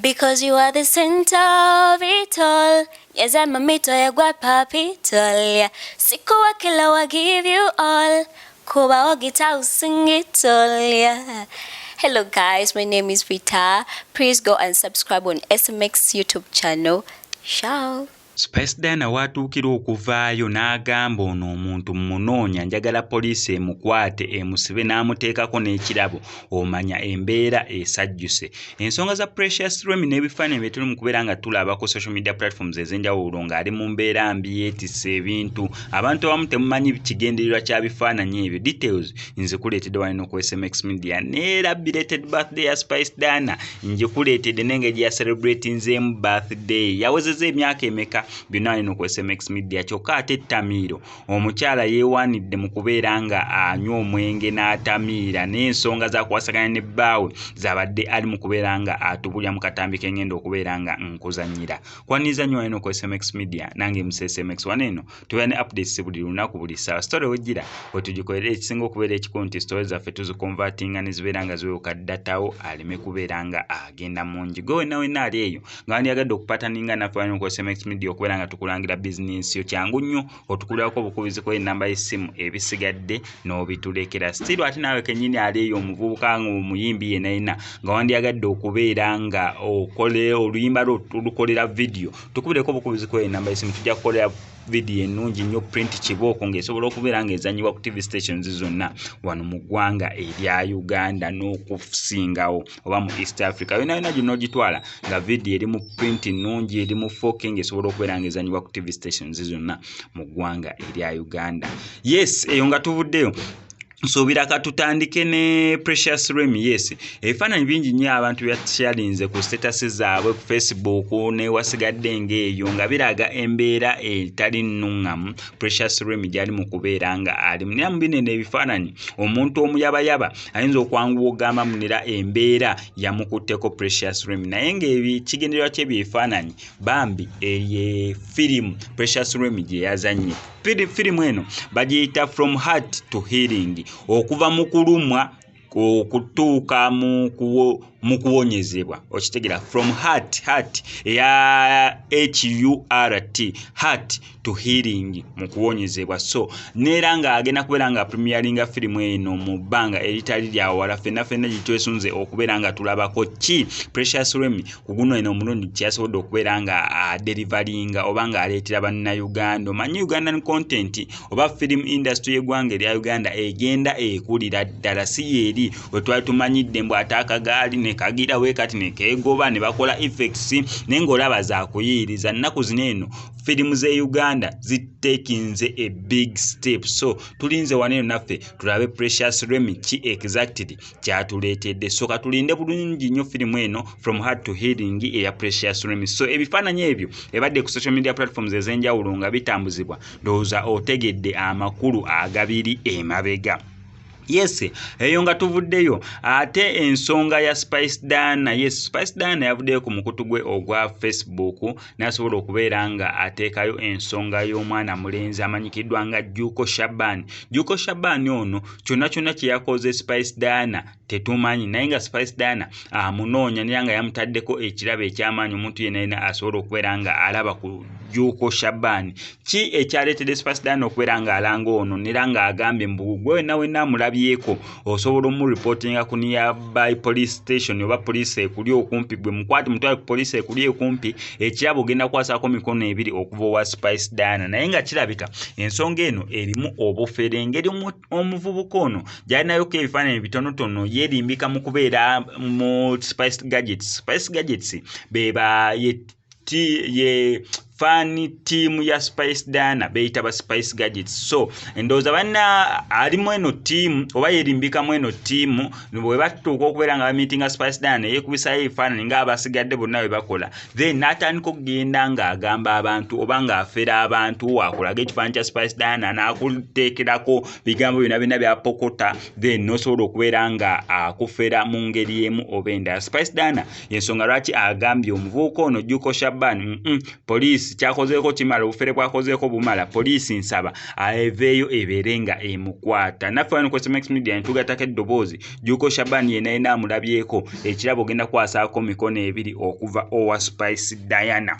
Because you are the center of it all. Yes, I'm a mito ya gwa papitol. Siku wa kila wa give you all. Kuba wa gita sing it all. Hello guys, my name is Vita. Please go and subscribe on SMX YouTube channel. Ciao. Spice Dana watuukira okuvaayo n'agamba ono omuntu mmunoonya njagala poliisi emukwate emusibe n'amuteekako n'ekirabo omanya embeera esajjuse. Ensonga za Preciaous Remmy n'ebifaananyi bye tuli mu kubeera nga tulaba ku social media platforms ez'enjawulo ng'ali mu mbeera mbi yeetisse ebintu abantu abamu temumanyi kigendererwa kya bifaananyi ebyo. Details nzikuleetedde wano ku SMX Media neera belated birthday ya Spice Dana njikuleetedde n'engeri ya celebratinzeemu birthday yawezezza emyaka emeka byonna ino ku SMX Media kyokka ate Tamiiro omukyala yeewaanidde mu kubeera nga anywa omwenge n'atamiira n'ensonga zakwasaganya ne bbaawe zabadde ali mu kubeera nga atubulya mu katambi k'engenda okubeera nga nkuzannyira. Kwaniriza nnyo ino ku SMX Media nange musa SMX wano eno tubeera ne updates buli lunaku buli ssaawa. Story wejjira bwe tugikolera ekisinga okubeera ekikulu nti story zaffe tuzikonvatinga ne zibeera nga ziweruka ddatawo aleme kubeera nga agenda mungi. Gwe wenna ali eyo nga wandyagadde okupataninga naffe wano ku SMX Media okubeera nga tukulangira business yo kyangu nnyo otukulirako obukubizi ku ennamba y'essimu ebisigadde n'obitulekera. Still ate naawe kennyini ali eyo omuvubuka nga omuyimbi yenna nga wandyagadde okubeera nga okole oluyimba olukolera video tukubireko obukubizi ku ennamba y'essimu tujja kukolera video ennungi nnyo print kibooko ng'esobola okubeera ng'ezannyibwa ku TV stations zonna wano mu ggwanga erya Uganda n'okusingawo oba mu East Africa. Yonna gino ogitwala nga video eri mu print nnungi eri mu 4K ng'esobola okubeera ng'ezannyibwa ku TV stations zonna mu ggwanga erya Uganda. Yes, eyo nga tuvuddeyo. Nsuubira katutandike ne Preciaous Remmy. Yes, ebifaananyi bingi nnyo abantu byasharinze ku status zaabwe ku Facebook ne wasigadde ng'eyo nga biraga embeera etali nnuŋŋamu Preciaous Remmy gyali mu kubeera nga alimu. Naye mu bino ebifaananyi omuntu omuyabayaba ayinza okwanguwa ogamba munera embeera yamukutteko Preciaous Remmy naye ng'ekigendererwa ky'ebyebifaananyi bambi eye firimu Preciaous Remmy gye yazannye. Firimu eno bagiyita From Heart to Healing, okuva mu kulumwa okutuuka mu kuwonyezebwa. Okitegera from heart ya HURT heart to healing mu kuwonyezebwa. So neera nga agenda kubeera nga premieringa firimu eno mu bbanga eritali lya wala ffenna gitwesunze okubeera nga tulabako ki Preciaous Remmy ku guno eno omulundi kyasobodde okubeera nga deliveringa oba nga aleetera bannayuganda. Omanyi Ugandan content oba film industry y'eggwanga erya Uganda egenda ekulira ddala si yeeri we twali tumanyidde mbw ataakagaali ne kagira we kati ne keegoba ne bakola effects n'engolaba za kuyiriza. Nnaku zino eno firimu z'e Uganda zitekinze a big step. So tulinze waneno naffe tulabe Preciaous Remmy ki exactly kyatuleetedde. So katulinde bulungi nnyo firimu eno From Heart to Healing eya Preciaous Remmy. So ebifaananyi ebyo ebadde ku social media platforms ez'enjawulo nga bitambuzibwa ndowooza otegedde amakulu agabiri emabega. Yes, eyo nga tuvuddeyo ate ensonga ya Spice Dana. Yes, Spice Dana yavuddeyo ku mukutu gwe ogwa Facebook n'asobola okubeera nga ateekayo ensonga y'omwana mulenzi amanyikiddwa nga Juko Shaban. Juko Shaban ono kyonna kye yakoze Spice Dana tetumanyi naye nga Spice Dana amunoonya naye nga yamutaddeko ekirabo eky'amaanyi omuntu yenna asobola okubeera nga alaba ku Juko Shaban. Ki ekyaleetedde Spice Dana okubeera nga alanga ono nera nga agambye mbugwe wenna amulabyeko osobola omureportinga ku nearby police station oba police ekuli okumpi gwe mukwati mutwale ku police ekuli okumpi ekirabo ogenda kwasako mikono ebiri okuva owa Spice Dana. Naye nga kirabika ensonga eno erimu obufere engeri omuvubuka ono gy'alinayoko ebifaananyi bitonotono yeerimbika mu kubeera mu Spice Gadgets. Spice Gadgets beba ye fan team ya Spice Dana beyita ba Spice Gadgets. So endowooza banna alimu eno team oba yerimbikamu eno team bwe batuuka okubeera nga bamiitinga Spice Dana yeekubisayo ebifaananyi ng'abasigadde bonna bwe bakola then n'atandika okugenda ng'agamba abantu oba ng'afera abantu wakulaga ekifaananyi kya Spice Dana n'akuteekerako bigambo byonna byapokota then n'osobola okubeera nga akufera mu ngeri emu oba endala. Spice Dana yensonga lwaki agambye omuvubuka ono Juko Shaban poliisi poliisi kyakozeeko kimala obufere bwakozeeko bumala poliisi nsaba aveeyo ebeerenga emukwata naffe wano ku SMX Media netugatako eddoboozi Juko Shabani yena amulabyeko ekirabo ogenda kwasaako mikono ebiri okuva owa Spice Diana.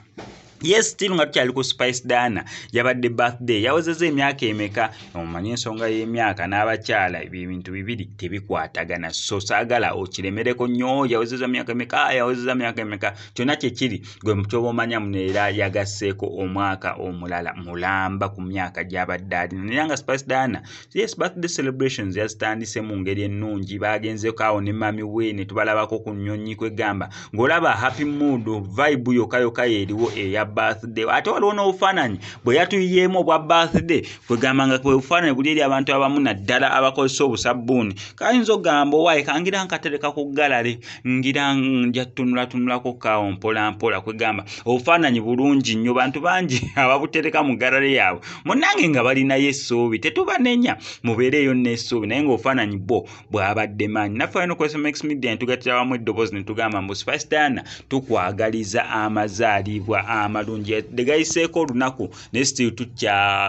Yes, still nga tukyali ku Spice Diana yabadde birthday yawezezza emyaka emeka omanyi ensonga y'emyaka n'abakyala ebintu bibiri tebikwatagana so saagala okiremereko nnyo yawezezza myaka emeka kyonna kyekiri gwe mukyoba omanya muneera yagasseeko omwaka omulala mulamba ku myaka gy'abadde alina naye nga Spice Diana yes birthday celebrations yazitandise mu ngeri ennungi bagenzeeko awo ne mami we ne tubalabako ku nnyonyi kwegamba ng'olaba happy mood vibe yokayoka eriwo eya birthday ate waliwo n'obufaananyi bwe yatuyiyeemu obwa birthday kwegamba nga kwe bufaananyi buli eri abantu abamu naddala abakozesa obusabbuuni kayinza ogamba owaaye kangira nkatereka ku galale ngira nja tunulatunulako kaawo mpola kwegamba obufaananyi bulungi nnyo bantu bangi ababutereka mu galale yaabwe munnange nga balinayo essuubi tetubanenya mubeereeyo n'essuubi naye ng'obufaananyi bwo bwabadde maanyi naffe wano ku SMX Media netugattira wamu eddoboozi ne tugamba mbu Spice Diana tukwagaliza amazaalibwa amalungi degayiseeko olunaku ne still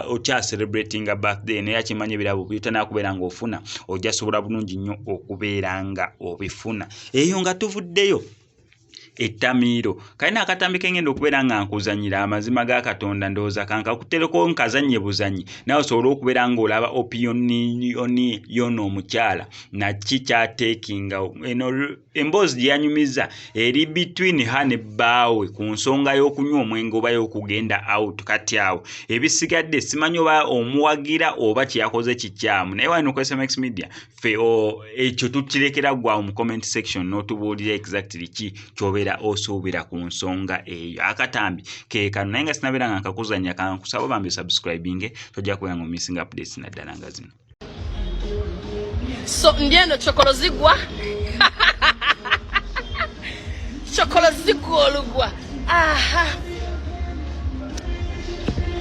okya celebrating a birthday naye akimanya ebirabo byotanakubeera ng'ofuna ojja sobola bulungi nnyo okubeera nga obifuna eyo nga tuvuddeyo ettamiiro kalina akatambi kengenda okubeera nga nkuzanyira amazima ga Katonda ndowooza kankakutereko nkazanye buzanyi nawe osobola okubeera ng'olaba opinioni yono omukyala naki kyateekinga eno emboozi gye yanyumiza eri between her ne bbaawe ku nsonga y'okunywa omwenge oba y'okugenda out kati awo ebisigadde simanyi oba omuwagira oba kyeyakoze kikyamu naye wano ku SMX Media fe ekyo tukirekera gwawo mu comment section n'otubuulira exactly ki kyobeera osuubira ku nsonga eyo akatambi keekano naye nga sinabeera nga nkakuzanya kankusaba bambi subscribing tojja kubeera nga missing updates naddala nga zino so ndieno chokolo zigwa chokolo zigwa olugwa aha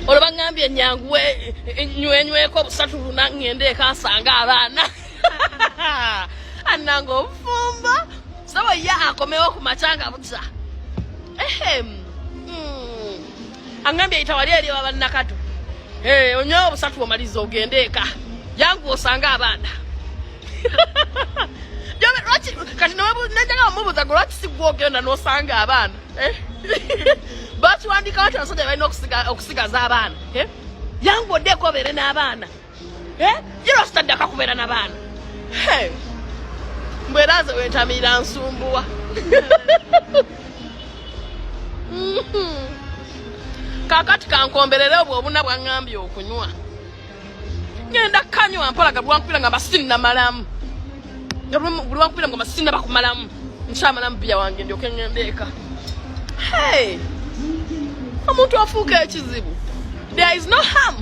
oloba ngambye nyanguwe nywenyweko busatu lunangende ekasanga abaana anango ofumba sawa ya akomewo ku machanga butsa angambye itawali eri babannakato onyo busatu omaliza ogendeka yangu osanga abaana Jobe rochi kati najaga mubuza gorati sigwogenda nosanga abaana Bachi wandika watu wasode balina okusigaza abaana yangu odeko bere n'abaana jiro sitadaka kubeera n'abaana mbweraze wentamira nsumbuwa kakati kankomberere obwo obuna bwangambye okunywa ngenda kanywa mpolaga bwankubira nga basinna malamu buli wankubira nga basinna bakumalamu nshamalamu bya wange ndyoke ngendeka omuntu afuuka ekizibu there is no harm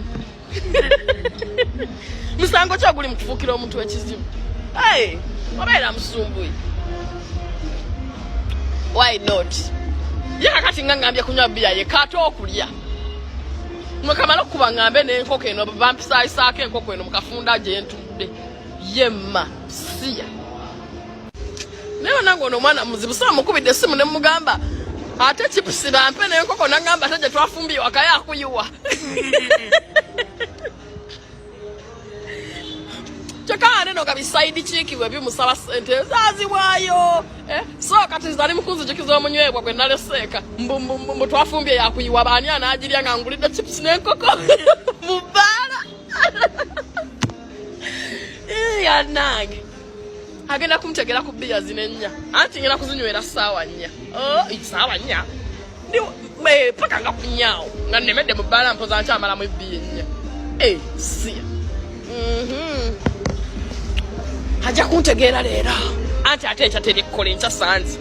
musango kyaguli mukufuukira omuntu ekizibu obeera musumbuyi why not yakakati nga ngambye kunywa bya ye kato okulya mwekamala okuba ngambe n'enkoko eno bampisaayisaako enkoko eno mukafunda gye ntudde yemma siya naye nange ono omwana muzibu saba mukubidde essimu ne mugamba ate chipusi bampe n'enkoko nagamba ate gye twafumbye waka yakuyiwa kyokka neno nga bisaidi kiikibwe bimusaba sente zaziwaayo so kati zali mukunzijukiza omunywebwa gwe naleseeka mbu twafumbye yakuyiwa baani anaagirya nga ngulidde chipusi n'enkoko mu bbaala yanange agenda kumutegera ku bbiya zino ennya anti ngenda kuzinywera ssaawa nnya ssaawa nnya paka nga kunyaawo nga nnemedde mu bbaala mpoza nkyamalamu ebbiya ennya siya ajja kuntegeera leero anti ate ekya terikkola enkya sanzi